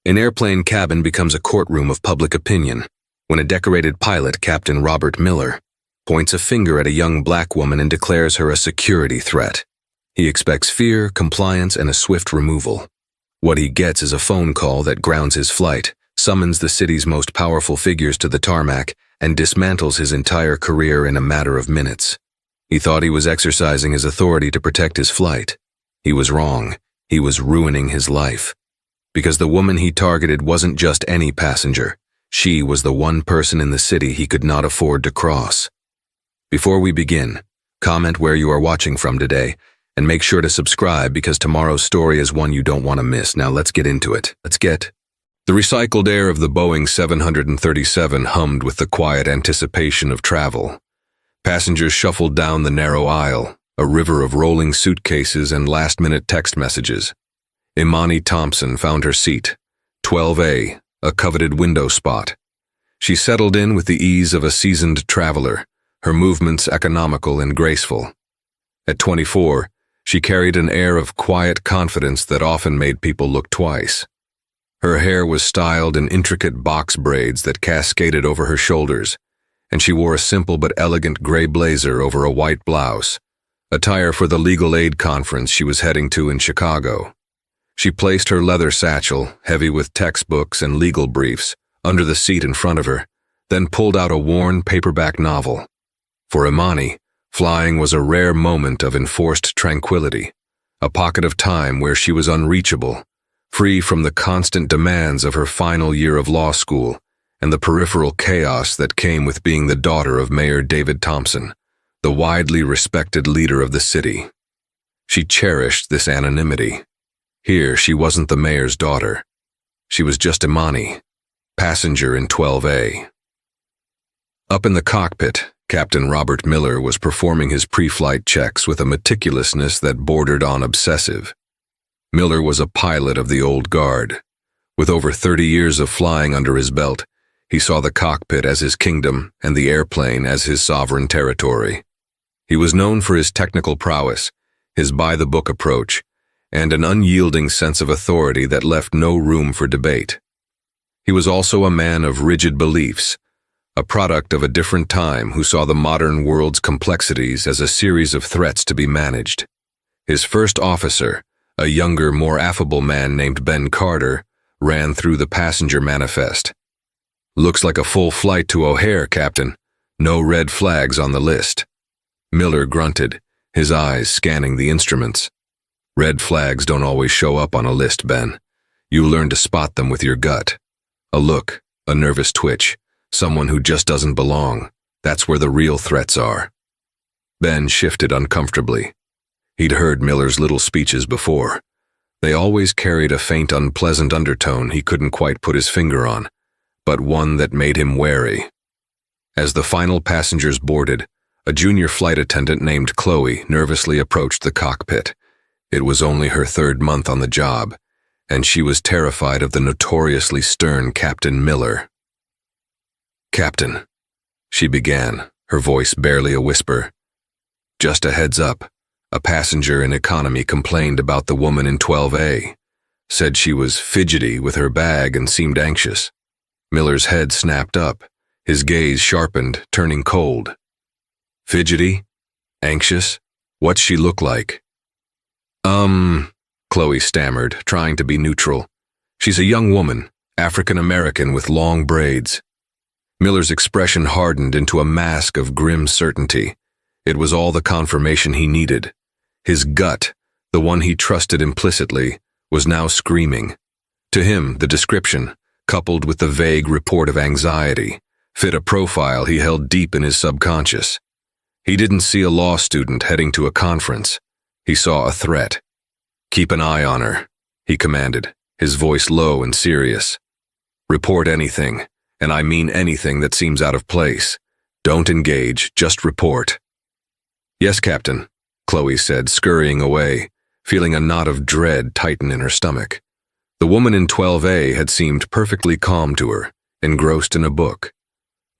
An airplane cabin becomes a courtroom of public opinion when a decorated pilot, Captain Robert Miller, points a finger at a young black woman and declares her a security threat. He expects fear, compliance, and a swift removal. What he gets is a phone call that grounds his flight, summons the city's most powerful figures to the tarmac, and dismantles his entire career in a matter of minutes. He thought he was exercising his authority to protect his flight. He was wrong. He was ruining his life. Because the woman he targeted wasn't just any passenger. She was the one person in the city he could not afford to cross. Before we begin, comment where you are watching from today, and make sure to subscribe because tomorrow's story is one you don't want to miss. Now let's get into it. The recycled air of the Boeing 737 hummed with the quiet anticipation of travel. Passengers shuffled down the narrow aisle, a river of rolling suitcases and last-minute text messages. Imani Thompson found her seat, 12A, a coveted window spot. She settled in with the ease of a seasoned traveler, her movements economical and graceful. At 24, she carried an air of quiet confidence that often made people look twice. Her hair was styled in intricate box braids that cascaded over her shoulders, and she wore a simple but elegant gray blazer over a white blouse, attire for the legal aid conference she was heading to in Chicago. She placed her leather satchel, heavy with textbooks and legal briefs, under the seat in front of her, then pulled out a worn paperback novel. For Imani, flying was a rare moment of enforced tranquility, a pocket of time where she was unreachable, free from the constant demands of her final year of law school and the peripheral chaos that came with being the daughter of Mayor David Thompson, the widely respected leader of the city. She cherished this anonymity. Here, she wasn't the mayor's daughter. She was just Imani, passenger in 12A. Up in the cockpit, Captain Robert Miller was performing his pre-flight checks with a meticulousness that bordered on obsessive. Miller was a pilot of the old guard. With over 30 years of flying under his belt, he saw the cockpit as his kingdom and the airplane as his sovereign territory. He was known for his technical prowess, his by-the-book approach, and an unyielding sense of authority that left no room for debate. He was also a man of rigid beliefs, a product of a different time who saw the modern world's complexities as a series of threats to be managed. His first officer, a younger, more affable man named Ben Carter, ran through the passenger manifest. "Looks like a full flight to O'Hare, Captain. No red flags on the list." Miller grunted, his eyes scanning the instruments. "Red flags don't always show up on a list, Ben. You learn to spot them with your gut. A look, a nervous twitch, someone who just doesn't belong. That's where the real threats are." Ben shifted uncomfortably. He'd heard Miller's little speeches before. They always carried a faint, unpleasant undertone he couldn't quite put his finger on, but one that made him wary. As the final passengers boarded, a junior flight attendant named Chloe nervously approached the cockpit. It was only her 3rd month on the job, and she was terrified of the notoriously stern Captain Miller. "Captain," she began, her voice barely a whisper. "Just a heads up, a passenger in economy complained about the woman in 12A, said she was fidgety with her bag and seemed anxious." Miller's head snapped up, his gaze sharpened, turning cold. "Fidgety? Anxious? What's she look like?" Chloe stammered, trying to be neutral. "She's a young woman, African-American with long braids." Miller's expression hardened into a mask of grim certainty. It was all the confirmation he needed. His gut, the one he trusted implicitly, was now screaming. To him, the description, coupled with the vague report of anxiety, fit a profile he held deep in his subconscious. He didn't see a law student heading to a conference. He saw a threat. "Keep an eye on her," he commanded, his voice low and serious. "Report anything, and I mean anything that seems out of place. Don't engage, just report." "Yes, Captain," Chloe said, scurrying away, feeling a knot of dread tighten in her stomach. The woman in 12A had seemed perfectly calm to her, engrossed in a book.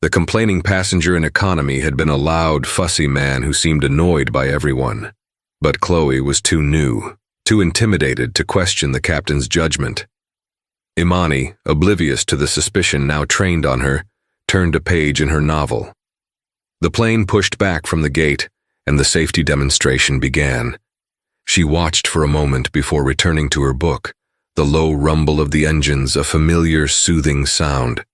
The complaining passenger in economy had been a loud, fussy man who seemed annoyed by everyone. But Chloe was too new, too intimidated to question the captain's judgment. Imani, oblivious to the suspicion now trained on her, turned a page in her novel. The plane pushed back from the gate, and the safety demonstration began. She watched for a moment before returning to her book, the low rumble of the engines a familiar, soothing sound.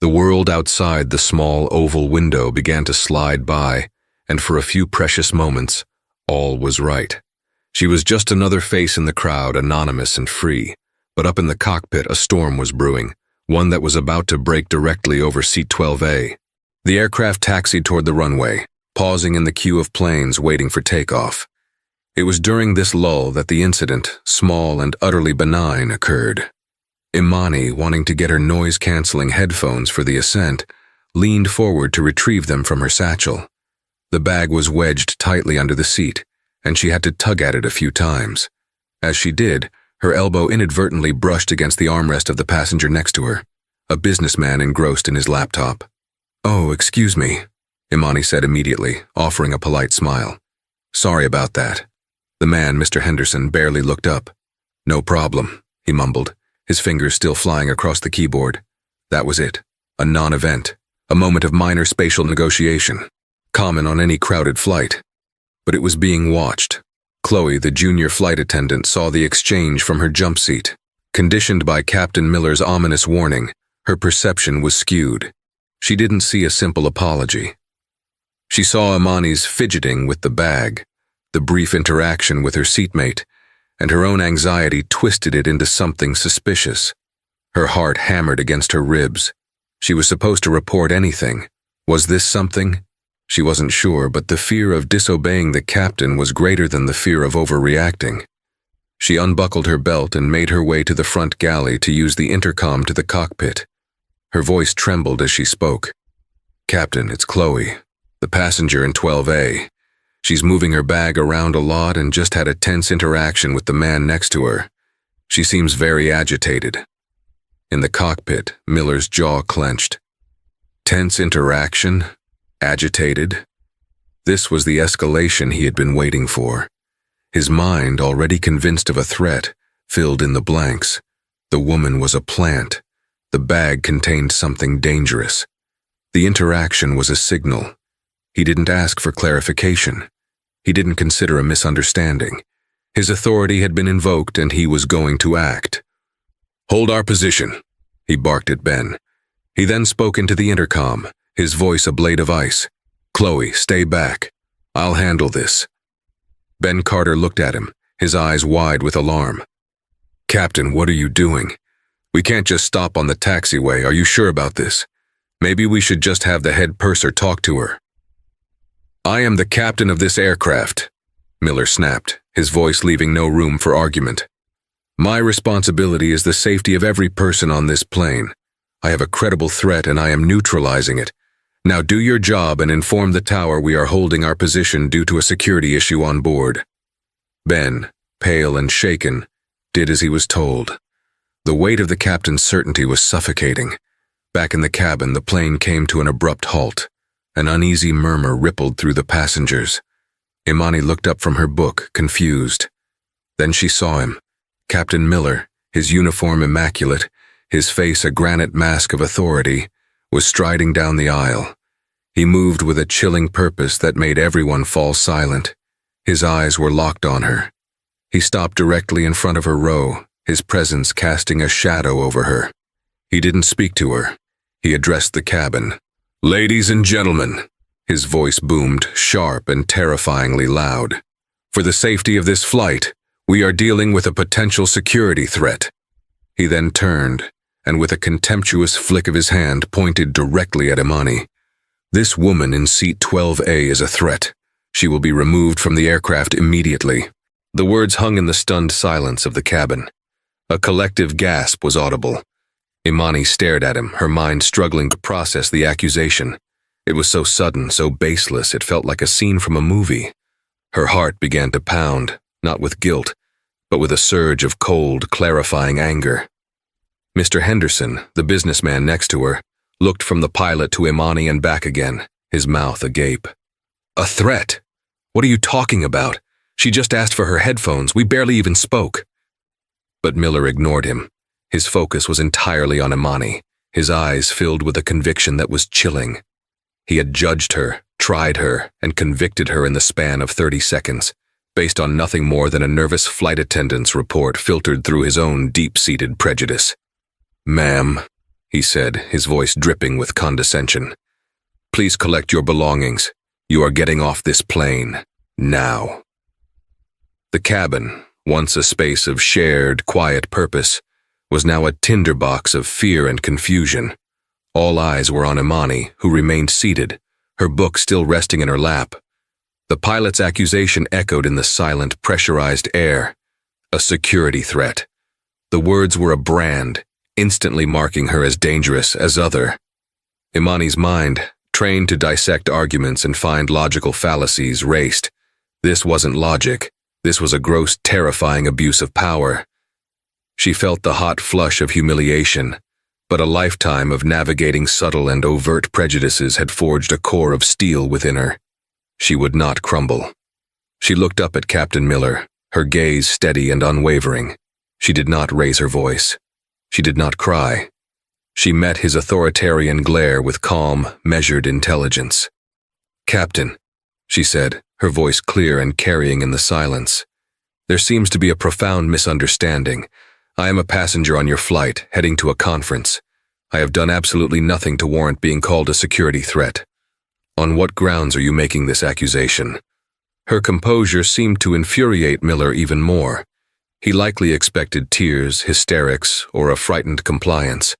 The world outside the small oval window began to slide by, and for a few precious moments, all was right. She was just another face in the crowd, anonymous and free. But up in the cockpit, a storm was brewing, one that was about to break directly over seat 12A. The aircraft taxied toward the runway, pausing in the queue of planes waiting for takeoff. It was during this lull that the incident, small and utterly benign, occurred. Imani, wanting to get her noise-canceling headphones for the ascent, leaned forward to retrieve them from her satchel. The bag was wedged tightly under the seat, and she had to tug at it a few times. As she did, her elbow inadvertently brushed against the armrest of the passenger next to her, a businessman engrossed in his laptop. "Oh, excuse me," Imani said immediately, offering a polite smile. "Sorry about that." The man, Mr. Henderson, barely looked up. "No problem," he mumbled, his fingers still flying across the keyboard. That was it, a non-event, a moment of minor spatial negotiation, common on any crowded flight. But it was being watched. Chloe, the junior flight attendant, saw the exchange from her jump seat. Conditioned by Captain Miller's ominous warning, her perception was skewed. She didn't see a simple apology. She saw Imani's fidgeting with the bag, the brief interaction with her seatmate, and her own anxiety twisted it into something suspicious. Her heart hammered against her ribs. She was supposed to report anything. Was this something? She wasn't sure, but the fear of disobeying the captain was greater than the fear of overreacting. She unbuckled her belt and made her way to the front galley to use the intercom to the cockpit. Her voice trembled as she spoke. "Captain, it's Chloe, the passenger in 12A. She's moving her bag around a lot and just had a tense interaction with the man next to her. She seems very agitated." In the cockpit, Miller's jaw clenched. Tense interaction? Agitated? This was the escalation he had been waiting for. His mind, already convinced of a threat, filled in the blanks. The woman was a plant. The bag contained something dangerous. The interaction was a signal. He didn't ask for clarification. He didn't consider a misunderstanding. His authority had been invoked and he was going to act. "Hold our position," he barked at Ben. He then spoke into the intercom, his voice a blade of ice. "Chloe, stay back. I'll handle this." Ben Carter looked at him, his eyes wide with alarm. "Captain, what are you doing? We can't just stop on the taxiway. Are you sure about this? Maybe we should just have the head purser talk to her." "I am the captain of this aircraft," Miller snapped, his voice leaving no room for argument. "My responsibility is the safety of every person on this plane. I have a credible threat and I am neutralizing it. Now do your job and inform the tower we are holding our position due to a security issue on board." Ben, pale and shaken, did as he was told. The weight of the captain's certainty was suffocating. Back in the cabin, the plane came to an abrupt halt. An uneasy murmur rippled through the passengers. Imani looked up from her book, confused. Then she saw him, Captain Miller, his uniform immaculate, his face a granite mask of authority, was striding down the aisle. He moved with a chilling purpose that made everyone fall silent. His eyes were locked on her. He stopped directly in front of her row, his presence casting a shadow over her. He didn't speak to her. He addressed the cabin. "Ladies and gentlemen," his voice boomed, sharp and terrifyingly loud. "For the safety of this flight, we are dealing with a potential security threat." He then turned, and with a contemptuous flick of his hand pointed directly at Imani. "This woman in seat 12A is a threat. She will be removed from the aircraft immediately." The words hung in the stunned silence of the cabin. A collective gasp was audible. Imani stared at him, her mind struggling to process the accusation. It was so sudden, so baseless, it felt like a scene from a movie. Her heart began to pound, not with guilt, but with a surge of cold, clarifying anger. Mr. Henderson, the businessman next to her, looked from the pilot to Imani and back again, his mouth agape. "A threat? What are you talking about? She just asked for her headphones. We barely even spoke." But Miller ignored him. His focus was entirely on Imani, his eyes filled with a conviction that was chilling. He had judged her, tried her, and convicted her in the span of 30 seconds, based on nothing more than a nervous flight attendant's report filtered through his own deep-seated prejudice. "Ma'am," he said, his voice dripping with condescension, "please collect your belongings. You are getting off this plane, now." The cabin, once a space of shared, quiet purpose, was now a tinderbox of fear and confusion. All eyes were on Imani, who remained seated, her book still resting in her lap. The pilot's accusation echoed in the silent, pressurized air. A security threat. The words were a brand, instantly marking her as dangerous as other. Imani's mind, trained to dissect arguments and find logical fallacies, raced. This wasn't logic. This was a gross, terrifying abuse of power. She felt the hot flush of humiliation, but a lifetime of navigating subtle and overt prejudices had forged a core of steel within her. She would not crumble. She looked up at Captain Miller, her gaze steady and unwavering. She did not raise her voice. She did not cry. She met his authoritarian glare with calm, measured intelligence. "Captain," she said, her voice clear and carrying in the silence, "there seems to be a profound misunderstanding. I am a passenger on your flight, heading to a conference. I have done absolutely nothing to warrant being called a security threat. On what grounds are you making this accusation?" Her composure seemed to infuriate Miller even more. He likely expected tears, hysterics, or a frightened compliance.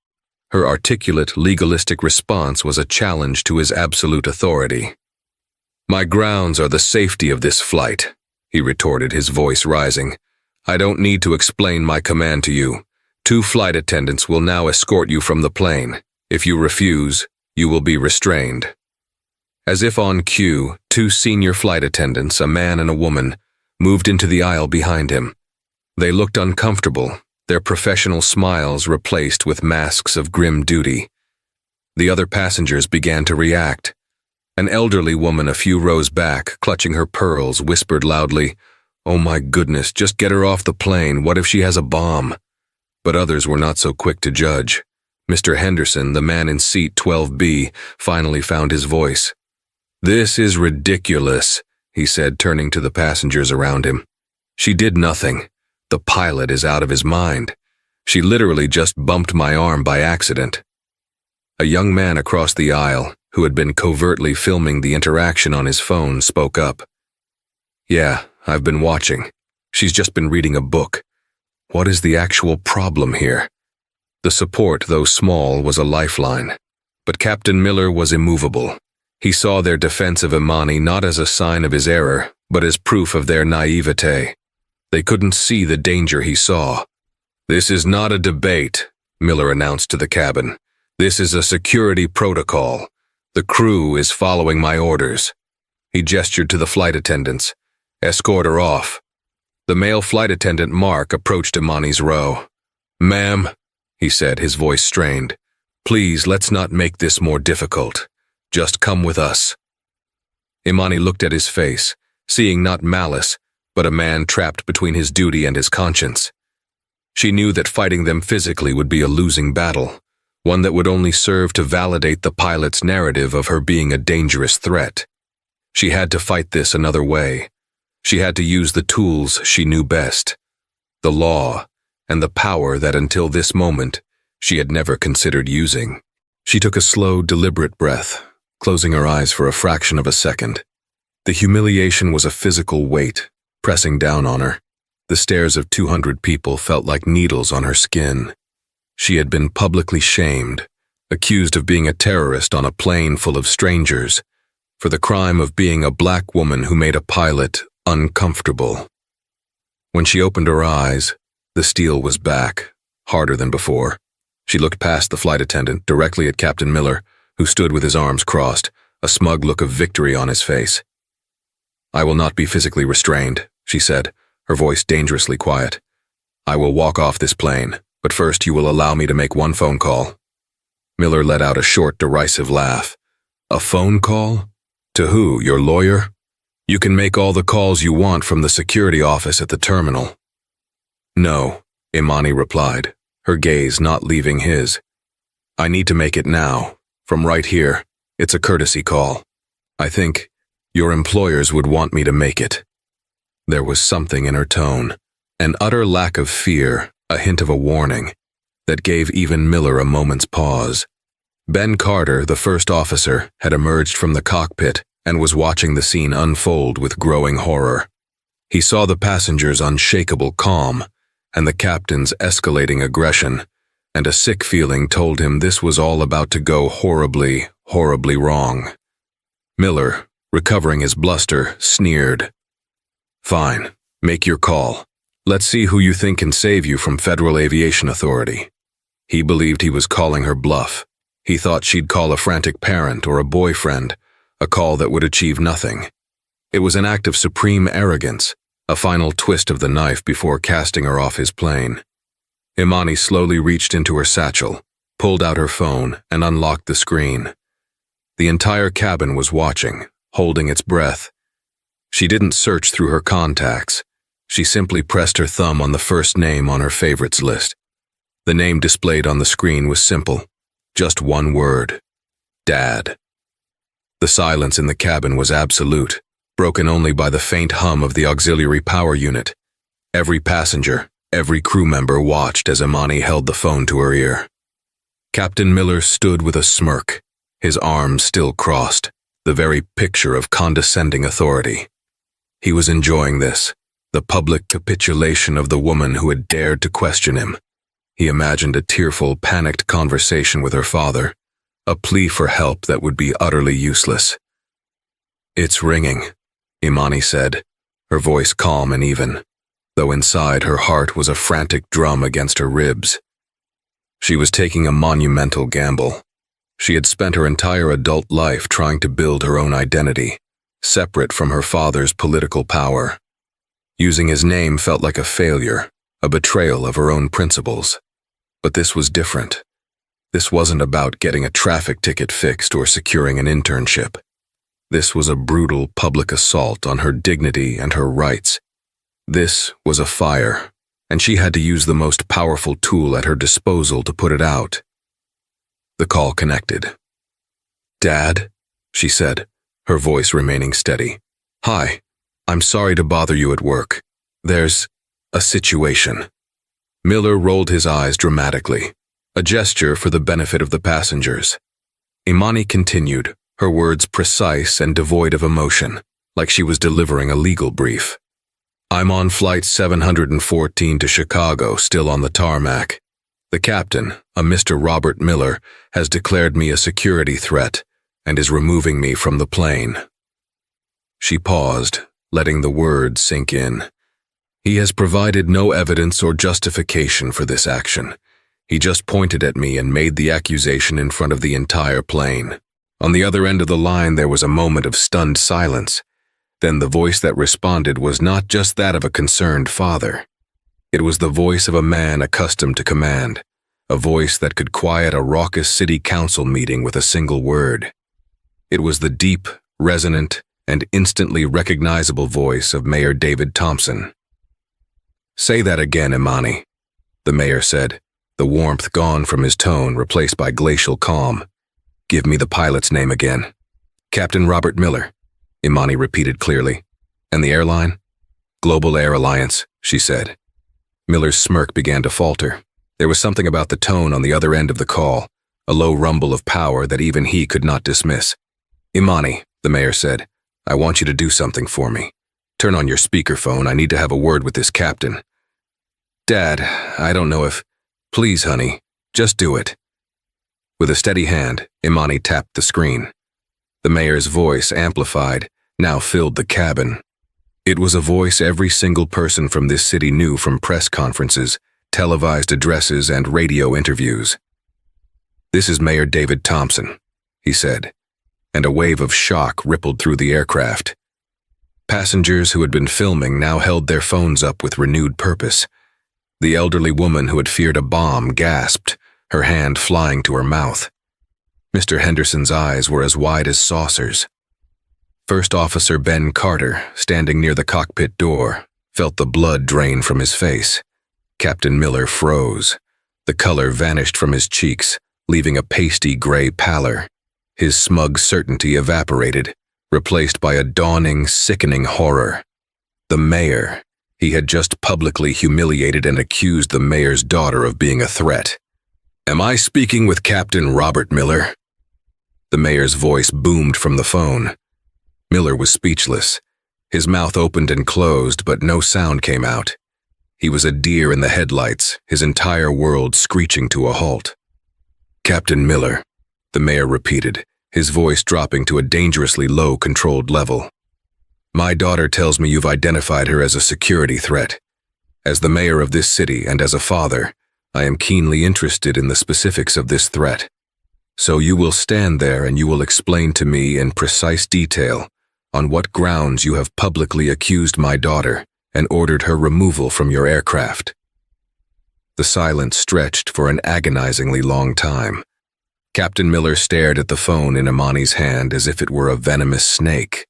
Her articulate, legalistic response was a challenge to his absolute authority. "My grounds are the safety of this flight," he retorted, his voice rising. "I don't need to explain my command to you. 2 flight attendants will now escort you from the plane. If you refuse, you will be restrained." As if on cue, 2 senior flight attendants, a man and a woman, moved into the aisle behind him. They looked uncomfortable, their professional smiles replaced with masks of grim duty. The other passengers began to react. An elderly woman a few rows back, clutching her pearls, whispered loudly, "Oh my goodness, just get her off the plane. What if she has a bomb?" But others were not so quick to judge. Mr. Henderson, the man in seat 12B, finally found his voice. "This is ridiculous," he said, turning to the passengers around him. "She did nothing. The pilot is out of his mind. She literally just bumped my arm by accident." A young man across the aisle, who had been covertly filming the interaction on his phone, spoke up. "Yeah, I've been watching. She's just been reading a book. What is the actual problem here?" The support, though small, was a lifeline. But Captain Miller was immovable. He saw their defense of Imani not as a sign of his error, but as proof of their naivete. They couldn't see the danger he saw. "This is not a debate," Miller announced to the cabin. "This is a security protocol. The crew is following my orders." He gestured to the flight attendants. "Escort her off." The male flight attendant, Mark, approached Imani's row. "Ma'am," he said, his voice strained, "please, let's not make this more difficult. Just come with us." Imani looked at his face, seeing not malice, but a man trapped between his duty and his conscience. She knew that fighting them physically would be a losing battle, one that would only serve to validate the pilot's narrative of her being a dangerous threat. She had to fight this another way. She had to use the tools she knew best, the law, and the power that until this moment she had never considered using. She took a slow, deliberate breath, closing her eyes for a fraction of a second. The humiliation was a physical weight, pressing down on her. The stares of 200 people felt like needles on her skin. She had been publicly shamed, accused of being a terrorist on a plane full of strangers, for the crime of being a black woman who made a pilot uncomfortable. When she opened her eyes, the steel was back, harder than before. She looked past the flight attendant, directly at Captain Miller, who stood with his arms crossed, a smug look of victory on his face. "I will not be physically restrained," she said, her voice dangerously quiet. "I will walk off this plane, but first you will allow me to make one phone call." Miller let out a short, derisive laugh. "A phone call? To who, your lawyer? You can make all the calls you want from the security office at the terminal." "No," Imani replied, her gaze not leaving his. "I need to make it now, from right here. It's a courtesy call. I think your employers would want me to make it." There was something in her tone, an utter lack of fear, a hint of a warning, that gave even Miller a moment's pause. Ben Carter, the first officer, had emerged from the cockpit and was watching the scene unfold with growing horror. He saw the passengers' unshakable calm and the captain's escalating aggression, and a sick feeling told him this was all about to go horribly, horribly wrong. Miller, recovering his bluster, sneered. "Fine, make your call. Let's see who you think can save you from Federal Aviation Authority." He believed he was calling her bluff. He thought she'd call a frantic parent or a boyfriend, a call that would achieve nothing. It was an act of supreme arrogance, a final twist of the knife before casting her off his plane. Imani slowly reached into her satchel, pulled out her phone, and unlocked the screen. The entire cabin was watching, holding its breath. She didn't search through her contacts. She simply pressed her thumb on the first name on her favorites list. The name displayed on the screen was simple, just one word: Dad. The silence in the cabin was absolute, broken only by the faint hum of the auxiliary power unit. Every passenger, every crew member watched as Imani held the phone to her ear. Captain Miller stood with a smirk, his arms still crossed, the very picture of condescending authority. He was enjoying this, the public capitulation of the woman who had dared to question him. He imagined a tearful, panicked conversation with her father, a plea for help that would be utterly useless. "It's ringing," Imani said, her voice calm and even, though inside her heart was a frantic drum against her ribs. She was taking a monumental gamble. She had spent her entire adult life trying to build her own identity, separate from her father's political power. Using his name felt like a failure, a betrayal of her own principles. But this was different. This wasn't about getting a traffic ticket fixed or securing an internship. This was a brutal public assault on her dignity and her rights. This was a fire, and she had to use the most powerful tool at her disposal to put it out. The call connected. "Dad," she said, her voice remaining steady. "Hi, I'm sorry to bother you at work. There's a situation." Miller rolled his eyes dramatically, a gesture for the benefit of the passengers. Imani continued, her words precise and devoid of emotion, like she was delivering a legal brief. "I'm on flight 714 to Chicago, still on the tarmac. The captain, a Mr. Robert Miller, has declared me a security threat and is removing me from the plane." She paused, letting the words sink in. "He has provided no evidence or justification for this action. He just pointed at me and made the accusation in front of the entire plane." On the other end of the line there was a moment of stunned silence. Then the voice that responded was not just that of a concerned father. It was the voice of a man accustomed to command, a voice that could quiet a raucous city council meeting with a single word. It was the deep, resonant, and instantly recognizable voice of Mayor David Thompson. "Say that again, Imani," the mayor said, the warmth gone from his tone, replaced by glacial calm. "Give me the pilot's name again." "Captain Robert Miller," Imani repeated clearly. "And the airline?" "Global Air Alliance," she said. Miller's smirk began to falter. There was something about the tone on the other end of the call, a low rumble of power that even he could not dismiss. "Imani," the mayor said, "I want you to do something for me. Turn on your speakerphone. I need to have a word with this captain." "Dad, I don't know if—" "Please, honey, just do it." With a steady hand, Imani tapped the screen. The mayor's voice, amplified, now filled the cabin. It was a voice every single person from this city knew from press conferences, televised addresses, and radio interviews. "This is Mayor David Thompson," he said, and a wave of shock rippled through the aircraft. Passengers who had been filming now held their phones up with renewed purpose. The elderly woman who had feared a bomb gasped, her hand flying to her mouth. Mr. Henderson's eyes were as wide as saucers. First Officer Ben Carter, standing near the cockpit door, felt the blood drain from his face. Captain Miller froze. The color vanished from his cheeks, leaving a pasty gray pallor. His smug certainty evaporated, replaced by a dawning, sickening horror. The mayor. He had just publicly humiliated and accused the mayor's daughter of being a threat. "Am I speaking with Captain Robert Miller?" The mayor's voice boomed from the phone. Miller was speechless. His mouth opened and closed, but no sound came out. He was a deer in the headlights, his entire world screeching to a halt. "Captain Miller," the mayor repeated, his voice dropping to a dangerously low, controlled level. "My daughter tells me you've identified her as a security threat. As the mayor of this city and as a father, I am keenly interested in the specifics of this threat. So you will stand there and you will explain to me in precise detail on what grounds you have publicly accused my daughter and ordered her removal from your aircraft." The silence stretched for an agonizingly long time. Captain Miller stared at the phone in Imani's hand as if it were a venomous snake.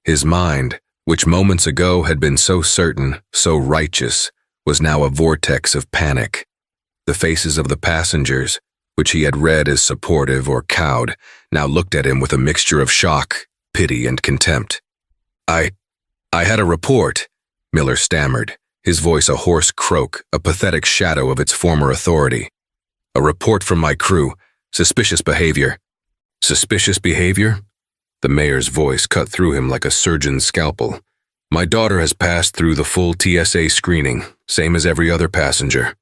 His mind, which moments ago had been so certain, so righteous, was now a vortex of panic. The faces of the passengers, which he had read as supportive or cowed, now looked at him with a mixture of shock, pity, and contempt. I had a report," Miller stammered, his voice a hoarse croak, a pathetic shadow of its former authority. "A report from my crew. Suspicious behavior." "Suspicious behavior?" The mayor's voice cut through him like a surgeon's scalpel. "My daughter has passed through the full TSA screening, same as every other passenger.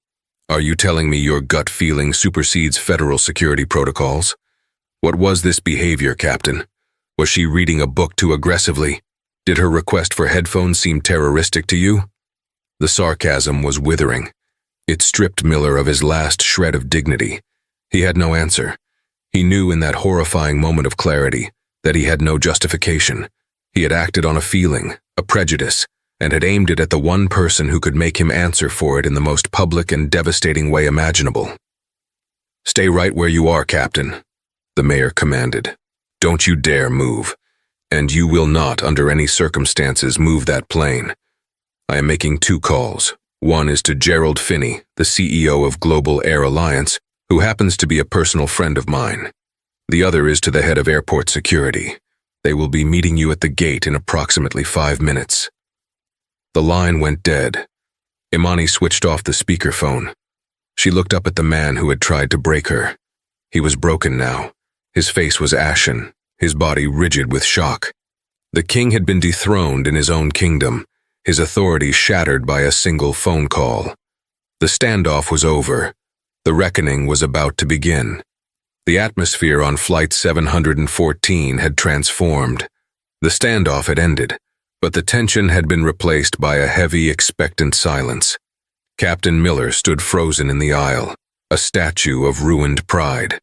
Are you telling me your gut feeling supersedes federal security protocols? What was this behavior, Captain? Was she reading a book too aggressively? Did her request for headphones seem terroristic to you?" The sarcasm was withering. It stripped Miller of his last shred of dignity. He had no answer. He knew in that horrifying moment of clarity that he had no justification. He had acted on a feeling, a prejudice, and had aimed it at the one person who could make him answer for it in the most public and devastating way imaginable. "Stay right where you are, Captain," the mayor commanded. "Don't you dare move. And you will not, under any circumstances, move that plane. I am making 2 calls. One is to Gerald Finney, the CEO of Global Air Alliance, who happens to be a personal friend of mine. The other is to the head of airport security. They will be meeting you at the gate in approximately 5 minutes." The line went dead. Imani switched off the speakerphone. She looked up at the man who had tried to break her. He was broken now. His face was ashen, his body rigid with shock. The king had been dethroned in his own kingdom, his authority shattered by a single phone call. The standoff was over. The reckoning was about to begin. The atmosphere on Flight 714 had transformed. The standoff had ended, but the tension had been replaced by a heavy, expectant silence. Captain Miller stood frozen in the aisle, a statue of ruined pride.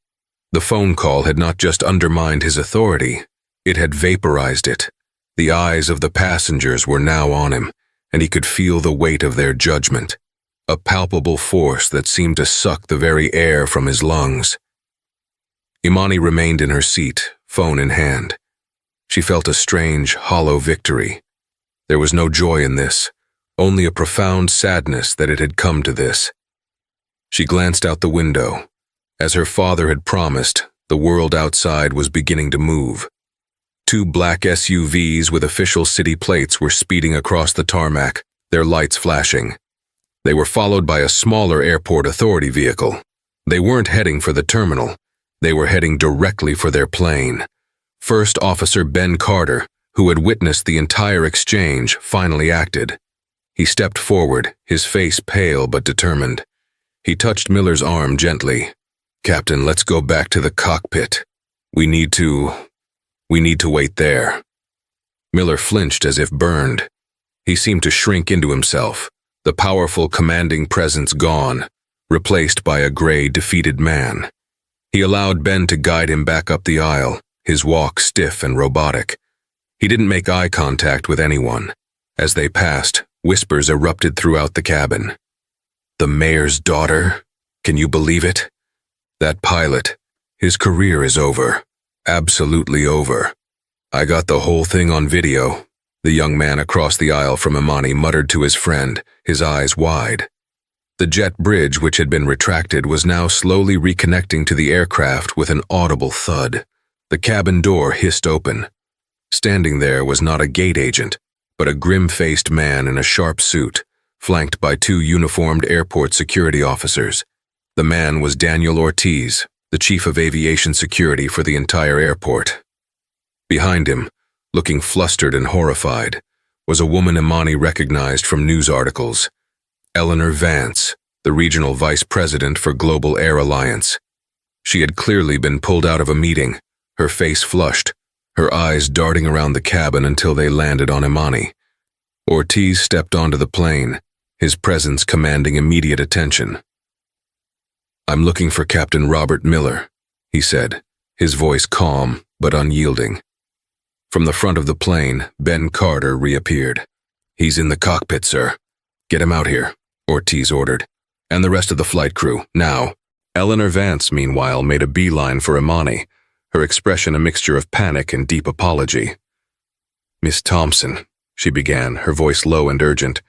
The phone call had not just undermined his authority, it had vaporized it. The eyes of the passengers were now on him, and he could feel the weight of their judgment, a palpable force that seemed to suck the very air from his lungs. Imani remained in her seat, phone in hand. She felt a strange, hollow victory. There was no joy in this, only a profound sadness that it had come to this. She glanced out the window. As her father had promised, the world outside was beginning to move. 2 black SUVs with official city plates were speeding across the tarmac, their lights flashing. They were followed by a smaller airport authority vehicle. They weren't heading for the terminal. They were heading directly for their plane. First Officer Ben Carter, who had witnessed the entire exchange, finally acted. He stepped forward, his face pale but determined. He touched Miller's arm gently. "Captain, let's go back to the cockpit. We need to wait there." Miller flinched as if burned. He seemed to shrink into himself, the powerful, commanding presence gone, replaced by a gray, defeated man. He allowed Ben to guide him back up the aisle, his walk stiff and robotic. He didn't make eye contact with anyone. As they passed, whispers erupted throughout the cabin. "The mayor's daughter? Can you believe it? That pilot, his career is over. Absolutely over. I got the whole thing on video," the young man across the aisle from Imani muttered to his friend, his eyes wide. The jet bridge, which had been retracted, was now slowly reconnecting to the aircraft with an audible thud. The cabin door hissed open. Standing there was not a gate agent, but a grim-faced man in a sharp suit, flanked by two uniformed airport security officers. The man was Daniel Ortiz, the chief of aviation security for the entire airport. Behind him, looking flustered and horrified, was a woman Imani recognized from news articles. Eleanor Vance, the regional vice president for Global Air Alliance. She had clearly been pulled out of a meeting, her face flushed, her eyes darting around the cabin until they landed on Imani. Ortiz stepped onto the plane, his presence commanding immediate attention. "I'm looking for Captain Robert Miller," he said, his voice calm but unyielding. From the front of the plane, Ben Carter reappeared. "He's in the cockpit, sir. Get him out here," Ortiz ordered. "And the rest of the flight crew, now." Eleanor Vance, meanwhile, made a beeline for Imani, her expression a mixture of panic and deep apology. "Miss Thompson," she began, her voice low and urgent,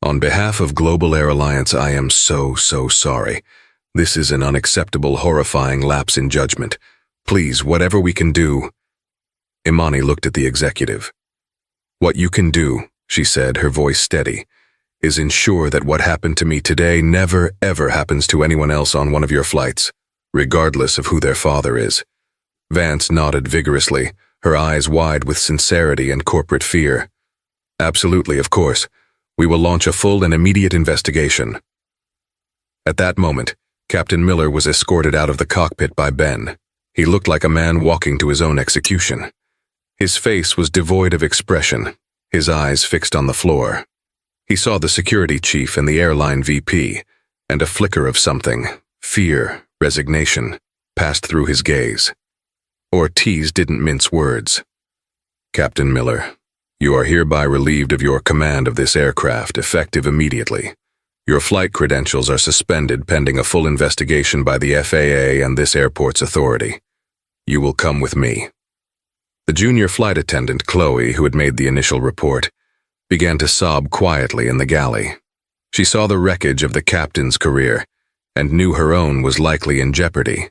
"on behalf of Global Air Alliance, I am so sorry. This is an unacceptable, horrifying lapse in judgment. Please, whatever we can do." Imani looked at the executive. "What you can do," she said, her voice steady, "is ensure that what happened to me today never, ever happens to anyone else on one of your flights, regardless of who their father is." Vance nodded vigorously, her eyes wide with sincerity and corporate fear. "Absolutely, of course. We will launch a full and immediate investigation." At that moment, Captain Miller was escorted out of the cockpit by Ben. He looked like a man walking to his own execution. His face was devoid of expression, his eyes fixed on the floor. He saw the security chief and the airline VP, and a flicker of something, fear, resignation, passed through his gaze. Ortiz didn't mince words. "Captain Miller, you are hereby relieved of your command of this aircraft, effective immediately. Your flight credentials are suspended pending a full investigation by the FAA and this airport's authority. You will come with me." The junior flight attendant, Chloe, who had made the initial report, began to sob quietly in the galley. She saw the wreckage of the captain's career and knew her own was likely in jeopardy.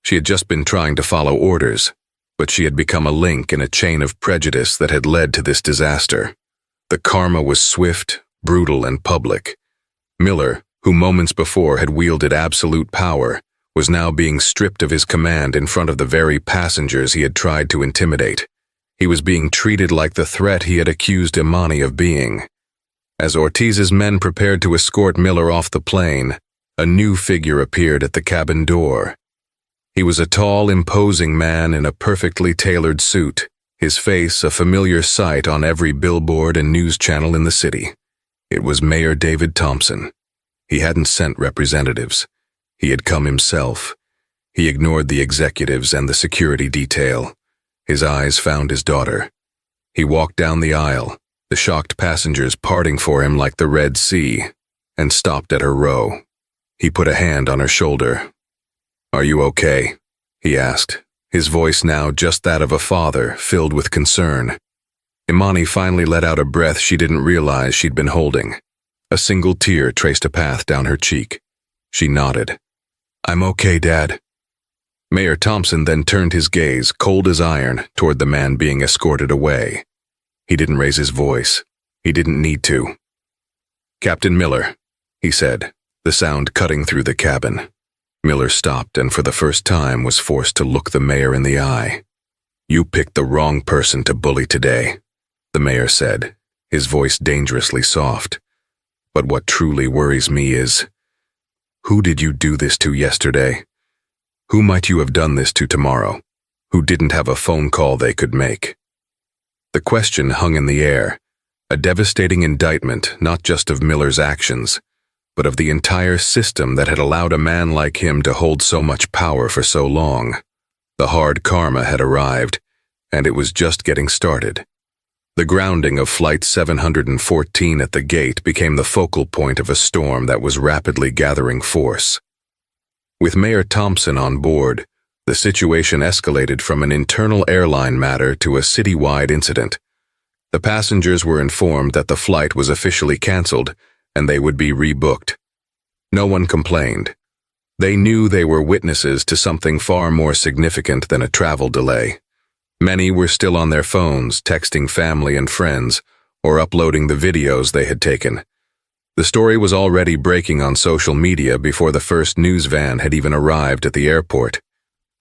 She had just been trying to follow orders, but she had become a link in a chain of prejudice that had led to this disaster. The karma was swift, brutal, and public. Miller, who moments before had wielded absolute power, was now being stripped of his command in front of the very passengers he had tried to intimidate. He was being treated like the threat he had accused Imani of being. As Ortiz's men prepared to escort Miller off the plane, a new figure appeared at the cabin door. He was a tall, imposing man in a perfectly tailored suit, his face a familiar sight on every billboard and news channel in the city. It was Mayor David Thompson. He hadn't sent representatives. He had come himself. He ignored the executives and the security detail. His eyes found his daughter. He walked down the aisle, the shocked passengers parting for him like the Red Sea, and stopped at her row. He put a hand on her shoulder. "Are you okay?" he asked, his voice now just that of a father, filled with concern. Imani finally let out a breath she didn't realize she'd been holding. A single tear traced a path down her cheek. She nodded. "I'm okay, Dad." Mayor Thompson then turned his gaze, cold as iron, toward the man being escorted away. He didn't raise his voice. He didn't need to. "Captain Miller," he said, the sound cutting through the cabin. Miller stopped and for the first time was forced to look the mayor in the eye. "You picked the wrong person to bully today," the mayor said, his voice dangerously soft. "But what truly worries me is, who did you do this to yesterday? Who might you have done this to tomorrow? Who didn't have a phone call they could make?" The question hung in the air, a devastating indictment not just of Miller's actions, but of the entire system that had allowed a man like him to hold so much power for so long. The hard karma had arrived, and it was just getting started. The grounding of Flight 714 at the gate became the focal point of a storm that was rapidly gathering force. With Mayor Thompson on board, the situation escalated from an internal airline matter to a citywide incident. The passengers were informed that the flight was officially canceled and they would be rebooked. No one complained. They knew they were witnesses to something far more significant than a travel delay. Many were still on their phones, texting family and friends, or uploading the videos they had taken. The story was already breaking on social media before the first news van had even arrived at the airport.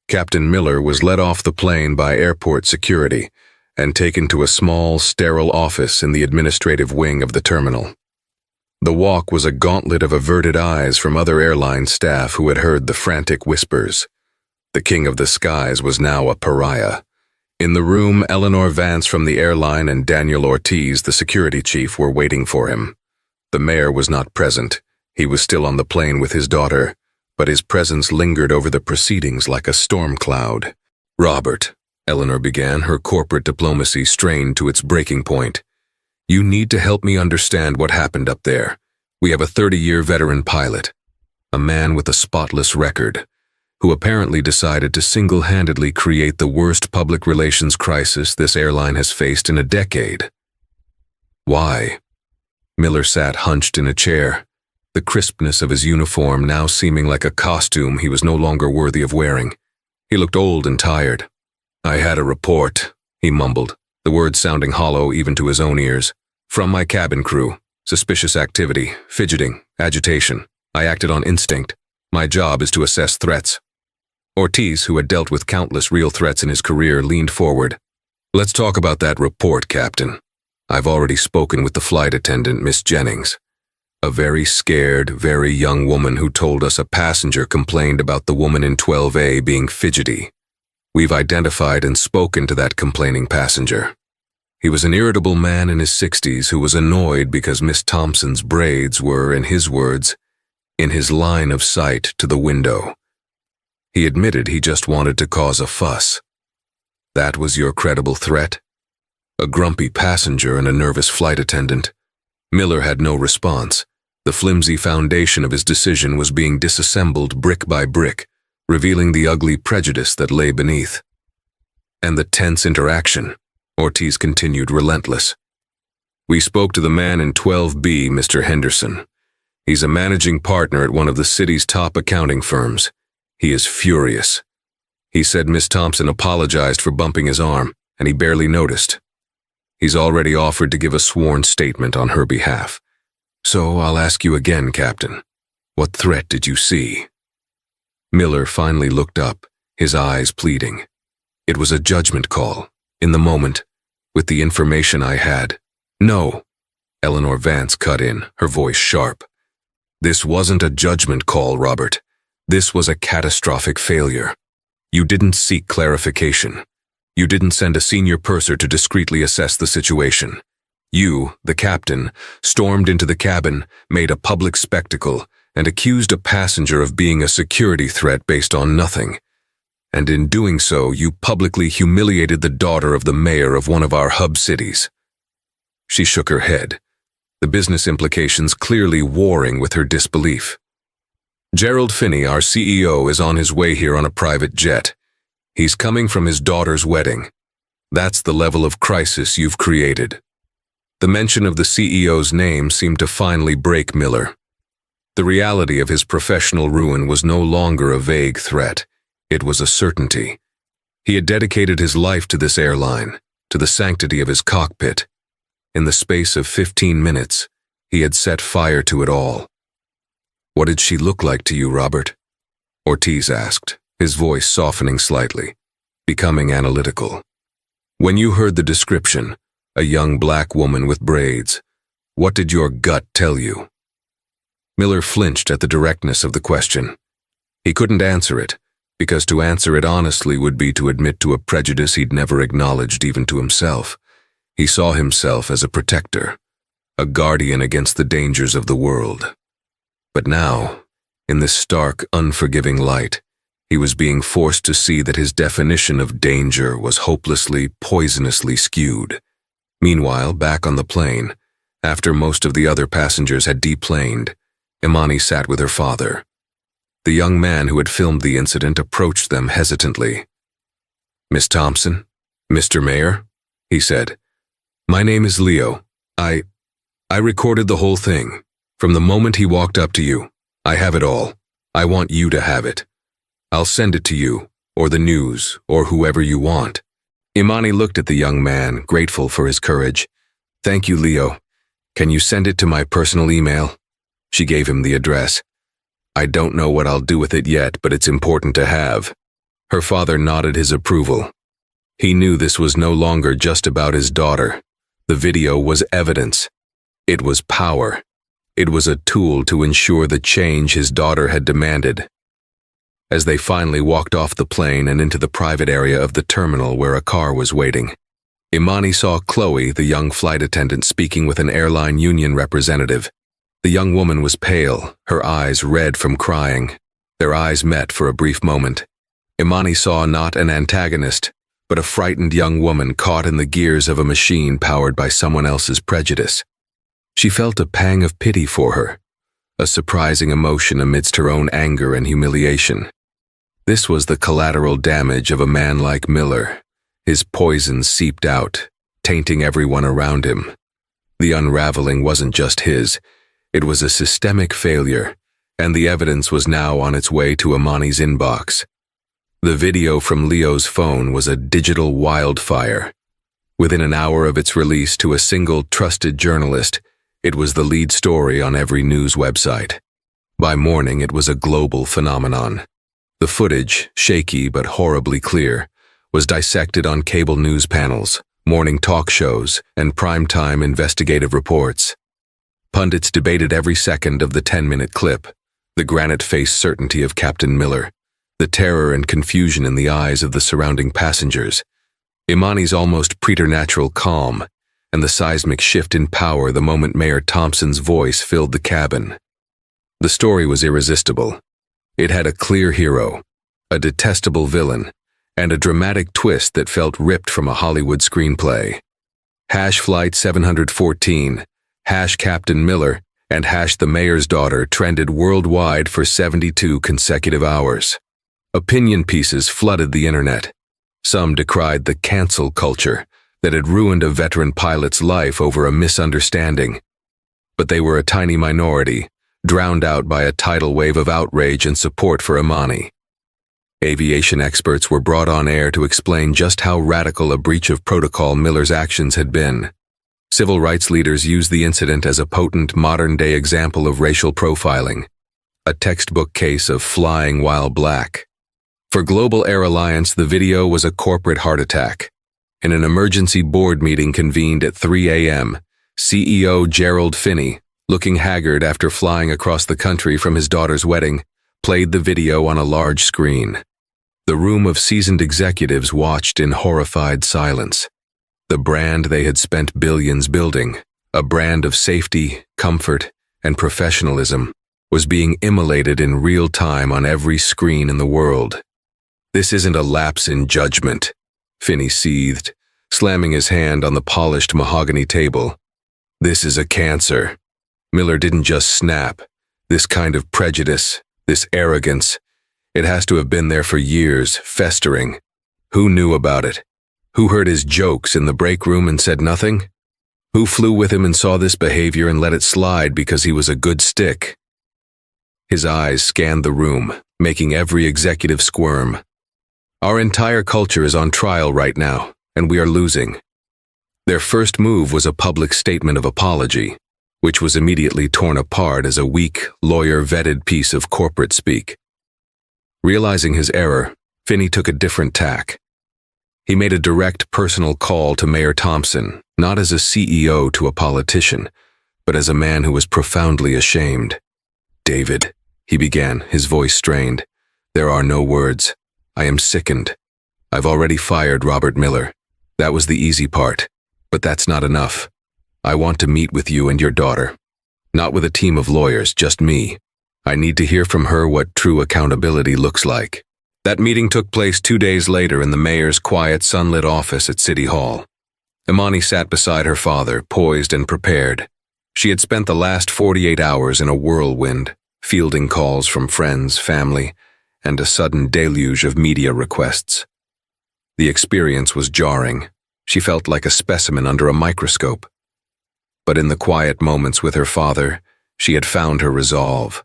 Captain Miller was led off the plane by airport security and taken to a small, sterile office in the administrative wing of the terminal. The walk was a gauntlet of averted eyes from other airline staff who had heard the frantic whispers. The King of the Skies was now a pariah. In the room, Eleanor Vance from the airline and Daniel Ortiz, the security chief, were waiting for him. The mayor was not present. He was still on the plane with his daughter, but his presence lingered over the proceedings like a storm cloud. "Robert," Eleanor began, her corporate diplomacy strained to its breaking point. "You need to help me understand what happened up there. We have a 30-year veteran pilot, a man with a spotless record, who apparently decided to single-handedly create the worst public relations crisis this airline has faced in a decade." "Why?" Miller sat hunched in a chair, the crispness of his uniform now seeming like a costume he was no longer worthy of wearing. He looked old and tired. "I had a report," he mumbled, the words sounding hollow even to his own ears. "From my cabin crew. Suspicious activity, fidgeting, agitation. I acted on instinct. My job is to assess threats." Ortiz, who had dealt with countless real threats in his career, leaned forward. "Let's talk about that report, Captain. I've already spoken with the flight attendant, Miss Jennings. A very scared, very young woman who told us a passenger complained about the woman in 12A being fidgety. We've identified and spoken to that complaining passenger. He was an irritable man in his 60s who was annoyed because Miss Thompson's braids were, in his words, in his line of sight to the window. He admitted he just wanted to cause a fuss. That was your credible threat? A grumpy passenger and a nervous flight attendant." Miller had no response. The flimsy foundation of his decision was being disassembled brick by brick, revealing the ugly prejudice that lay beneath. "And the tense interaction," Ortiz continued, relentless. "We spoke to the man in 12B, Mr. Henderson. He's a managing partner at one of the city's top accounting firms. He is furious. He said Miss Thompson apologized for bumping his arm, and he barely noticed. He's already offered to give a sworn statement on her behalf. So I'll ask you again, Captain. What threat did you see?" Miller finally looked up, his eyes pleading. "It was a judgment call, in the moment, with the information I had." "No," Eleanor Vance cut in, her voice sharp. "This wasn't a judgment call, Robert. This was a catastrophic failure. You didn't seek clarification. You didn't send a senior purser to discreetly assess the situation. You, the captain, stormed into the cabin, made a public spectacle, and accused a passenger of being a security threat based on nothing. And in doing so, you publicly humiliated the daughter of the mayor of one of our hub cities." She shook her head, the business implications clearly warring with her disbelief. "Gerald Finney, our CEO, is on his way here on a private jet. He's coming from his daughter's wedding. That's the level of crisis you've created." The mention of the CEO's name seemed to finally break Miller. The reality of his professional ruin was no longer a vague threat. It was a certainty. He had dedicated his life to this airline, to the sanctity of his cockpit. In the space of 15 minutes, he had set fire to it all. "What did she look like to you, Robert?" Ortiz asked, his voice softening slightly, becoming analytical. "When you heard the description, a young black woman with braids, what did your gut tell you?" Miller flinched at the directness of the question. He couldn't answer it, because to answer it honestly would be to admit to a prejudice he'd never acknowledged even to himself. He saw himself as a protector, a guardian against the dangers of the world. But now, in this stark, unforgiving light, he was being forced to see that his definition of danger was hopelessly, poisonously skewed. Meanwhile, back on the plane, after most of the other passengers had deplaned, Imani sat with her father. The young man who had filmed the incident approached them hesitantly. "Miss Thompson, Mr. Mayor," he said, "my name is Leo. I recorded the whole thing, from the moment he walked up to you. I have it all. I want you to have it. I'll send it to you, or the news, or whoever you want." Imani looked at the young man, grateful for his courage. "Thank you, Leo. Can you send it to my personal email?" She gave him the address. "I don't know what I'll do with it yet, but it's important to have." Her father nodded his approval. He knew this was no longer just about his daughter. The video was evidence. It was power. It was a tool to ensure the change his daughter had demanded. As they finally walked off the plane and into the private area of the terminal where a car was waiting, Imani saw Chloe, the young flight attendant, speaking with an airline union representative. The young woman was pale, her eyes red from crying. Their eyes met for a brief moment. Imani saw not an antagonist, but a frightened young woman caught in the gears of a machine powered by someone else's prejudice. She felt a pang of pity for her, a surprising emotion amidst her own anger and humiliation. This was the collateral damage of a man like Miller. His poison seeped out, tainting everyone around him. The unraveling wasn't just his, it was a systemic failure, and the evidence was now on its way to Imani's inbox. The video from Leo's phone was a digital wildfire. Within an hour of its release to a single trusted journalist, it was the lead story on every news website. By morning, it was a global phenomenon. The footage, shaky but horribly clear, was dissected on cable news panels, morning talk shows, and primetime investigative reports. Pundits debated every second of the 10-minute clip, the granite-faced certainty of Captain Miller, the terror and confusion in the eyes of the surrounding passengers, Imani's almost preternatural calm, and the seismic shift in power the moment Mayor Thompson's voice filled the cabin. The story was irresistible. It had a clear hero, a detestable villain, and a dramatic twist that felt ripped from a Hollywood screenplay. Flight 714, Captain Miller, and the mayor's daughter trended worldwide for 72 consecutive hours. Opinion pieces flooded the internet. Some decried the cancel culture that had ruined a veteran pilot's life over a misunderstanding. But they were a tiny minority, drowned out by a tidal wave of outrage and support for Imani. Aviation experts were brought on air to explain just how radical a breach of protocol Miller's actions had been. Civil rights leaders used the incident as a potent modern-day example of racial profiling, a textbook case of flying while black. For Global Air Alliance, the video was a corporate heart attack. In an emergency board meeting convened at 3 a.m., CEO Gerald Finney, looking haggard after flying across the country from his daughter's wedding, played the video on a large screen. The room of seasoned executives watched in horrified silence. The brand they had spent billions building, a brand of safety, comfort, and professionalism, was being immolated in real time on every screen in the world. "This isn't a lapse in judgment," Finney seethed, slamming his hand on the polished mahogany table. "This is a cancer. Miller didn't just snap. This kind of prejudice, this arrogance, it has to have been there for years, festering. Who knew about it? Who heard his jokes in the break room and said nothing? Who flew with him and saw this behavior and let it slide because he was a good stick?" His eyes scanned the room, making every executive squirm. "Our entire culture is on trial right now, and we are losing." Their first move was a public statement of apology, which was immediately torn apart as a weak, lawyer-vetted piece of corporate speak. Realizing his error, Finney took a different tack. He made a direct personal call to Mayor Thompson, not as a CEO to a politician, but as a man who was profoundly ashamed. "David," he began, his voice strained, "there are no words. I am sickened. I've already fired Robert Miller. That was the easy part, but that's not enough. I want to meet with you and your daughter. Not with a team of lawyers, just me. I need to hear from her what true accountability looks like." That meeting took place 2 days later in the mayor's quiet, sunlit office at City Hall. Imani sat beside her father, poised and prepared. She had spent the last 48 hours in a whirlwind, fielding calls from friends, family, and a sudden deluge of media requests. The experience was jarring. She felt like a specimen under a microscope. But in the quiet moments with her father, she had found her resolve.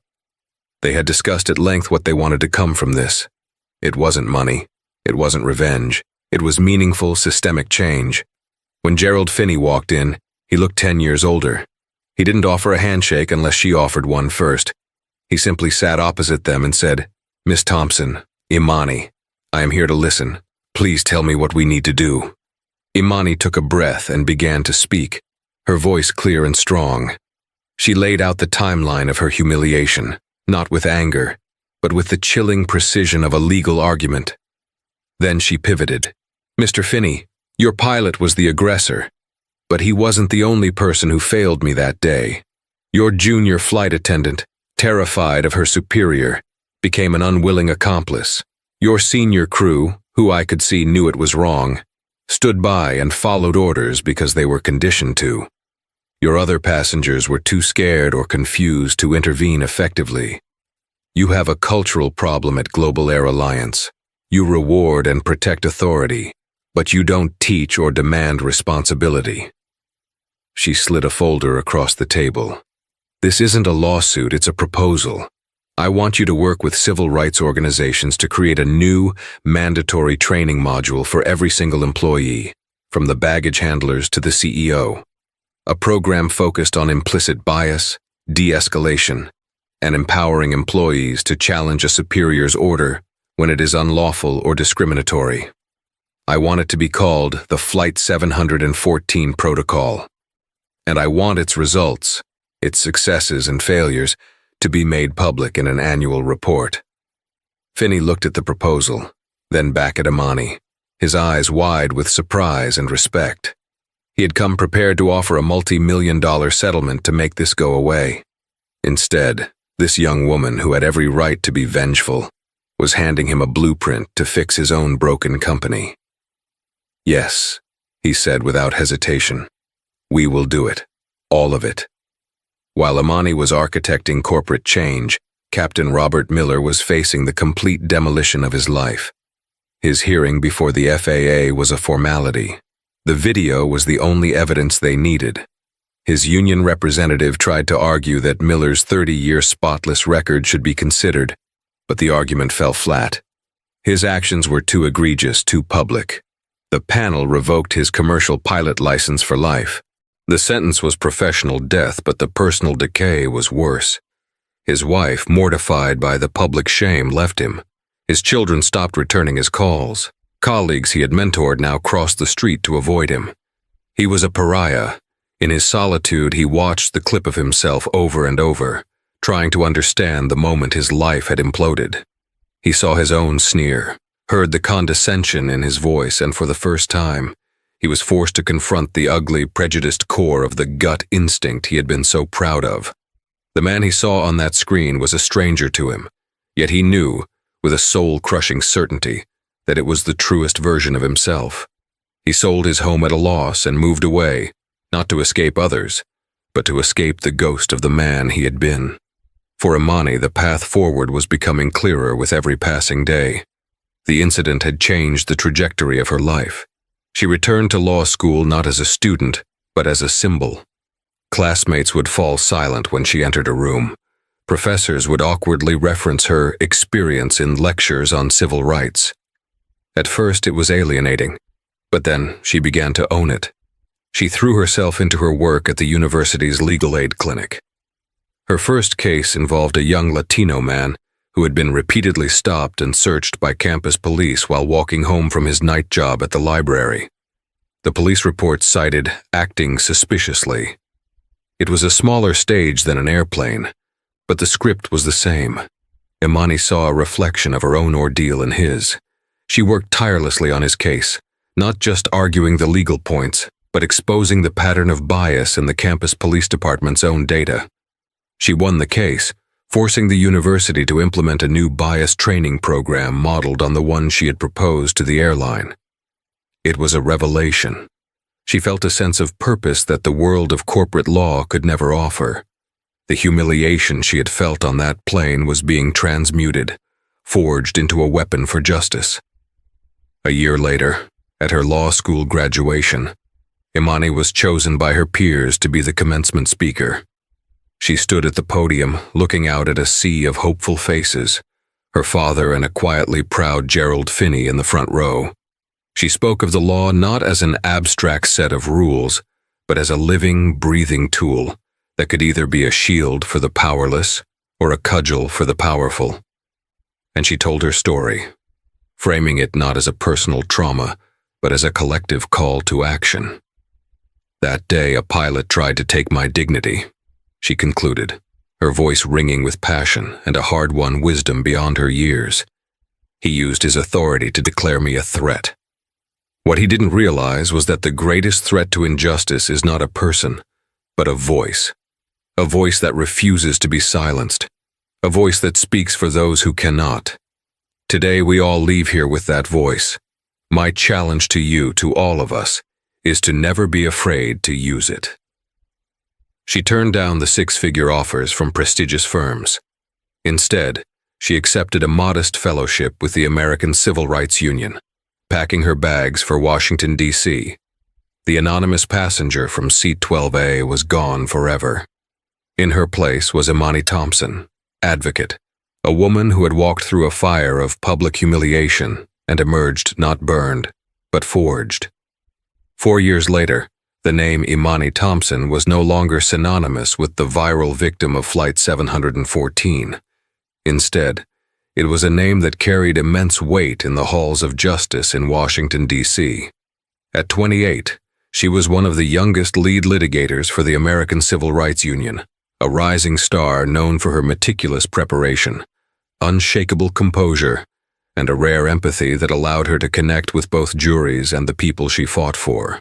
They had discussed at length what they wanted to come from this. It wasn't money. It wasn't revenge. It was meaningful, systemic change. When Gerald Finney walked in, he looked 10 years older. He didn't offer a handshake unless she offered one first. He simply sat opposite them and said, "Miss Thompson, Imani, I am here to listen. Please tell me what we need to do." Imani took a breath and began to speak, her voice clear and strong. She laid out the timeline of her humiliation, not with anger, but with the chilling precision of a legal argument. Then she pivoted. "Mr. Finney, your pilot was the aggressor, but he wasn't the only person who failed me that day. Your junior flight attendant, terrified of her superior, became an unwilling accomplice. Your senior crew, who I could see knew it was wrong, stood by and followed orders because they were conditioned to. Your other passengers were too scared or confused to intervene effectively. You have a cultural problem at Global Air Alliance. You reward and protect authority, but you don't teach or demand responsibility." She slid a folder across the table. "This isn't a lawsuit, it's a proposal. I want you to work with civil rights organizations to create a new, mandatory training module for every single employee, from the baggage handlers to the CEO. A program focused on implicit bias, de-escalation, and empowering employees to challenge a superior's order when it is unlawful or discriminatory. I want it to be called the Flight 714 Protocol. And I want its results, its successes and failures, to be made public in an annual report." Finney looked at the proposal, then back at Imani, his eyes wide with surprise and respect. He had come prepared to offer a multi-million-dollar settlement to make this go away. Instead, this young woman, who had every right to be vengeful, was handing him a blueprint to fix his own broken company. "Yes," he said without hesitation. "We will do it. All of it." While Imani was architecting corporate change, Captain Robert Miller was facing the complete demolition of his life. His hearing before the FAA was a formality. The video was the only evidence they needed. His union representative tried to argue that Miller's 30-year spotless record should be considered, but the argument fell flat. His actions were too egregious, too public. The panel revoked his commercial pilot license for life. The sentence was professional death, but the personal decay was worse. His wife, mortified by the public shame, left him. His children stopped returning his calls. Colleagues he had mentored now crossed the street to avoid him. He was a pariah. In his solitude, he watched the clip of himself over and over, trying to understand the moment his life had imploded. He saw his own sneer, heard the condescension in his voice, and for the first time, he was forced to confront the ugly, prejudiced core of the gut instinct he had been so proud of. The man he saw on that screen was a stranger to him, yet he knew, with a soul-crushing certainty, that it was the truest version of himself. He sold his home at a loss and moved away, not to escape others, but to escape the ghost of the man he had been. For Imani, the path forward was becoming clearer with every passing day. The incident had changed the trajectory of her life. She returned to law school not as a student, but as a symbol. Classmates would fall silent when she entered a room. Professors would awkwardly reference her experience in lectures on civil rights. At first it was alienating, but then she began to own it. She threw herself into her work at the university's legal aid clinic. Her first case involved a young Latino man who had been repeatedly stopped and searched by campus police while walking home from his night job at the library. The police report cited acting suspiciously. It was a smaller stage than an airplane, but the script was the same. Imani saw a reflection of her own ordeal in his. She worked tirelessly on his case, not just arguing the legal points, but exposing the pattern of bias in the campus police department's own data. She won the case, forcing the university to implement a new bias training program modeled on the one she had proposed to the airline. It was a revelation. She felt a sense of purpose that the world of corporate law could never offer. The humiliation she had felt on that plane was being transmuted, forged into a weapon for justice. A year later, at her law school graduation, Imani was chosen by her peers to be the commencement speaker. She stood at the podium, looking out at a sea of hopeful faces, her father and a quietly proud Gerald Finney in the front row. She spoke of the law not as an abstract set of rules, but as a living, breathing tool that could either be a shield for the powerless or a cudgel for the powerful. And she told her story, framing it not as a personal trauma, but as a collective call to action. That day, a pilot tried to take my dignity, she concluded, her voice ringing with passion and a hard-won wisdom beyond her years. He used his authority to declare me a threat. What he didn't realize was that the greatest threat to injustice is not a person, but a voice that refuses to be silenced, a voice that speaks for those who cannot. Today we all leave here with that voice. My challenge to you, to all of us, is to never be afraid to use it. She turned down the six-figure offers from prestigious firms. Instead, she accepted a modest fellowship with the American Civil Rights Union, packing her bags for Washington, D.C. The anonymous passenger from seat 12A was gone forever. In her place was Imani Thompson, advocate, a woman who had walked through a fire of public humiliation and emerged not burned, but forged. 4 years later, the name Imani Thompson was no longer synonymous with the viral victim of Flight 714. Instead, it was a name that carried immense weight in the halls of justice in Washington, D.C. At 28, she was one of the youngest lead litigators for the American Civil Rights Union, a rising star known for her meticulous preparation, unshakable composure, and a rare empathy that allowed her to connect with both juries and the people she fought for.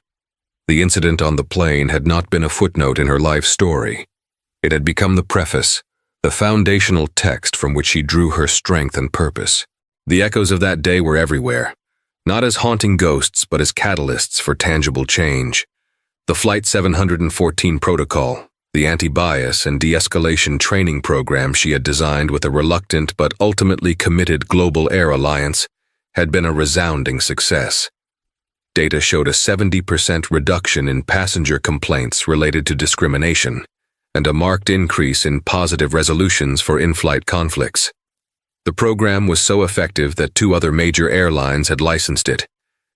The incident on the plane had not been a footnote in her life story. It had become the preface, the foundational text from which she drew her strength and purpose. The echoes of that day were everywhere, not as haunting ghosts but as catalysts for tangible change. The Flight 714 protocol, the anti-bias and de-escalation training program she had designed with a reluctant but ultimately committed global air alliance, had been a resounding success. Data showed a 70% reduction in passenger complaints related to discrimination, and a marked increase in positive resolutions for in-flight conflicts. The program was so effective that 2 other major airlines had licensed it,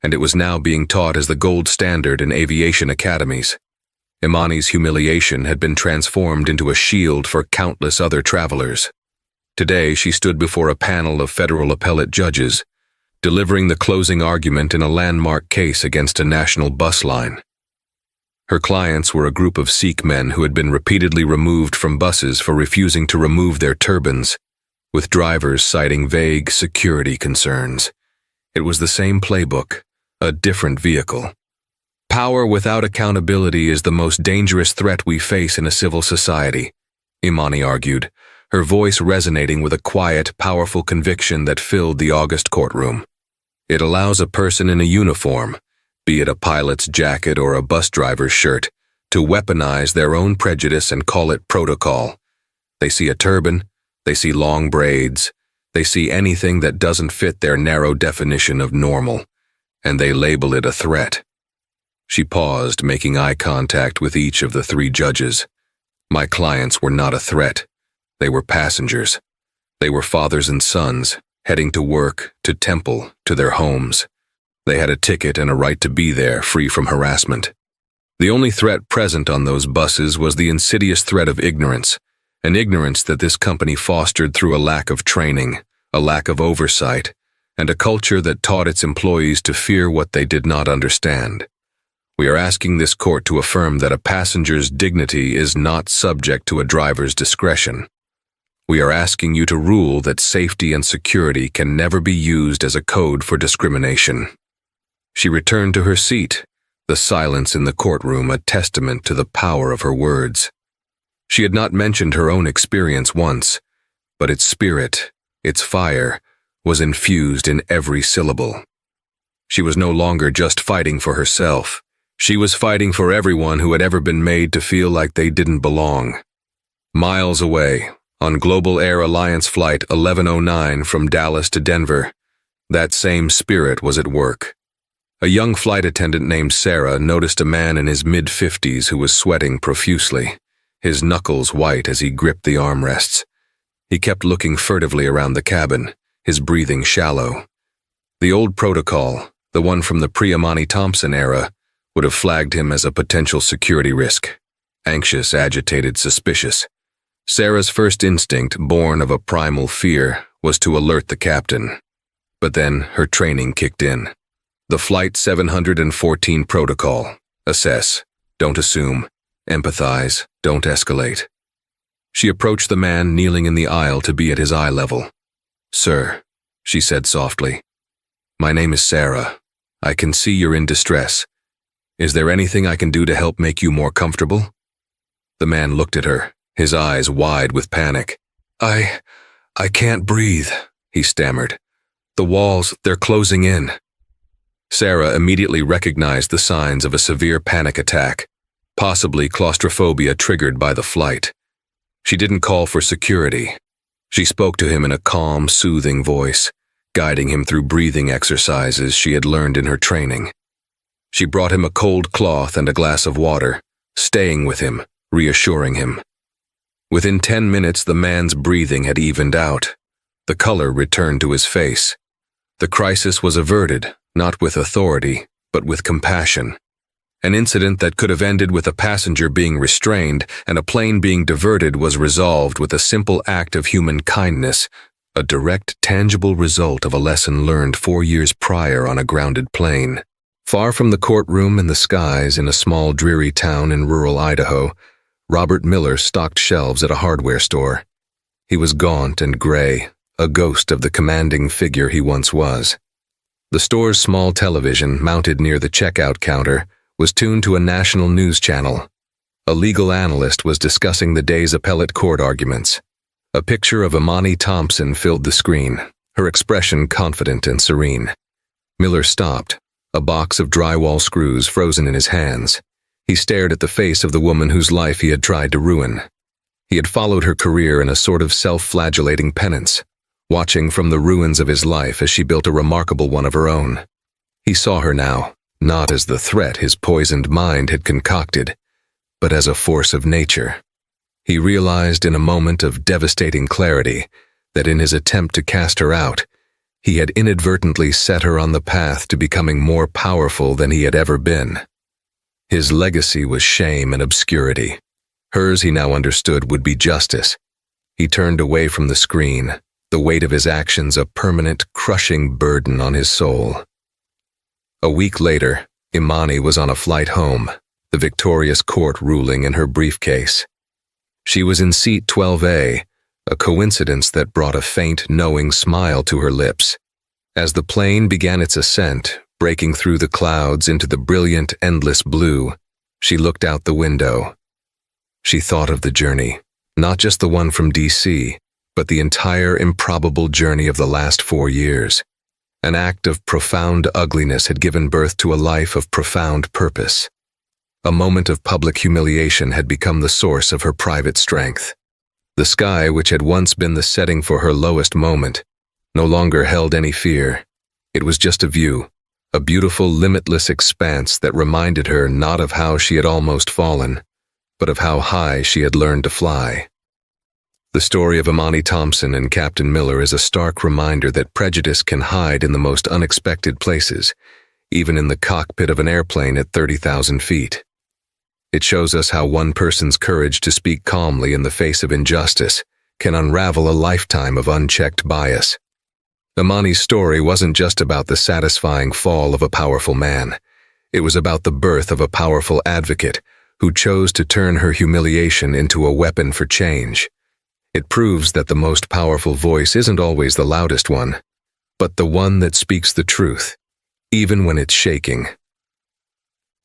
and it was now being taught as the gold standard in aviation academies. Imani's humiliation had been transformed into a shield for countless other travelers. Today, she stood before a panel of federal appellate judges, delivering the closing argument in a landmark case against a national bus line. Her clients were a group of Sikh men who had been repeatedly removed from buses for refusing to remove their turbans, with drivers citing vague security concerns. It was the same playbook, a different vehicle. Power without accountability is the most dangerous threat we face in a civil society, Imani argued, her voice resonating with a quiet, powerful conviction that filled the august courtroom. It allows a person in a uniform, be it a pilot's jacket or a bus driver's shirt, to weaponize their own prejudice and call it protocol. They see a turban, they see long braids, they see anything that doesn't fit their narrow definition of normal, and they label it a threat. She paused, making eye contact with each of the 3 judges. My clients were not a threat. They were passengers. They were fathers and sons, heading to work, to temple, to their homes. They had a ticket and a right to be there, free from harassment. The only threat present on those buses was the insidious threat of ignorance, an ignorance that this company fostered through a lack of training, a lack of oversight, and a culture that taught its employees to fear what they did not understand. We are asking this court to affirm that a passenger's dignity is not subject to a driver's discretion. We are asking you to rule that safety and security can never be used as a code for discrimination. She returned to her seat, the silence in the courtroom a testament to the power of her words. She had not mentioned her own experience once, but its spirit, its fire, was infused in every syllable. She was no longer just fighting for herself. She was fighting for everyone who had ever been made to feel like they didn't belong. Miles away, on Global Air Alliance Flight 1109 from Dallas to Denver, that same spirit was at work. A young flight attendant named Sarah noticed a man in his mid-50s who was sweating profusely. his knuckles white as he gripped the armrests. He kept looking furtively around the cabin, his breathing shallow. The old protocol, the one from the pre-Amani Thompson era, would have flagged him as a potential security risk. Anxious, agitated, suspicious. Sarah's first instinct, born of a primal fear, was to alert the captain. But then her training kicked in. The Flight 714 protocol. Assess, don't assume, empathize, don't escalate. She approached the man kneeling in the aisle to be at his eye level. "Sir," she said softly, "my name is Sarah. I can see you're in distress. Is there anything I can do to help make you more comfortable?" The man looked at her, his eyes wide with panic. I can't breathe," he stammered. "The walls, they're closing in." Sarah immediately recognized the signs of a severe panic attack, possibly claustrophobia triggered by the flight. She didn't call for security. She spoke to him in a calm, soothing voice, guiding him through breathing exercises she had learned in her training. She brought him a cold cloth and a glass of water, staying with him, reassuring him. Within 10 minutes, the man's breathing had evened out. The color returned to his face. The crisis was averted, not with authority, but with compassion. An incident that could have ended with a passenger being restrained and a plane being diverted was resolved with a simple act of human kindness, a direct, tangible result of a lesson learned 4 years prior on a grounded plane. Far from the courtroom and the skies in a small, dreary town in rural Idaho, Robert Miller stocked shelves at a hardware store. He was gaunt and gray, a ghost of the commanding figure he once was. The store's small television, mounted near the checkout counter, was tuned to a national news channel. A legal analyst was discussing the day's appellate court arguments. A picture of Amani Thompson filled the screen, her expression confident and serene. Miller stopped, a box of drywall screws frozen in his hands. He stared at the face of the woman whose life he had tried to ruin. He had followed her career in a sort of self-flagellating penance, watching from the ruins of his life as she built a remarkable one of her own. He saw her now, not as the threat his poisoned mind had concocted, but as a force of nature. He realized in a moment of devastating clarity that in his attempt to cast her out, he had inadvertently set her on the path to becoming more powerful than he had ever been. His legacy was shame and obscurity. Hers, he now understood, would be justice. He turned away from the screen, the weight of his actions a permanent, crushing burden on his soul. A week later, Imani was on a flight home, the victorious court ruling in her briefcase. She was in seat 12A, a coincidence that brought a faint, knowing smile to her lips. As the plane began its ascent, breaking through the clouds into the brilliant, endless blue, she looked out the window. She thought of the journey, not just the one from D.C., but the entire improbable journey of the last 4 years. An act of profound ugliness had given birth to a life of profound purpose. A moment of public humiliation had become the source of her private strength. The sky, which had once been the setting for her lowest moment, no longer held any fear. It was just a view, a beautiful, limitless expanse that reminded her not of how she had almost fallen, but of how high she had learned to fly. The story of Amani Thompson and Captain Miller is a stark reminder that prejudice can hide in the most unexpected places, even in the cockpit of an airplane at 30,000 feet. It shows us how one person's courage to speak calmly in the face of injustice can unravel a lifetime of unchecked bias. Amani's story wasn't just about the satisfying fall of a powerful man. It was about the birth of a powerful advocate who chose to turn her humiliation into a weapon for change. It proves that the most powerful voice isn't always the loudest one, but the one that speaks the truth, even when it's shaking.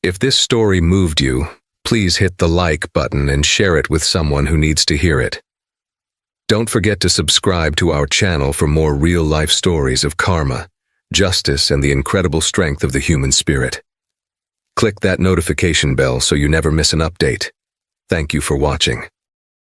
If this story moved you, please hit the like button and share it with someone who needs to hear it. Don't forget to subscribe to our channel for more real-life stories of karma, justice, and the incredible strength of the human spirit. Click that notification bell so you never miss an update. Thank you for watching.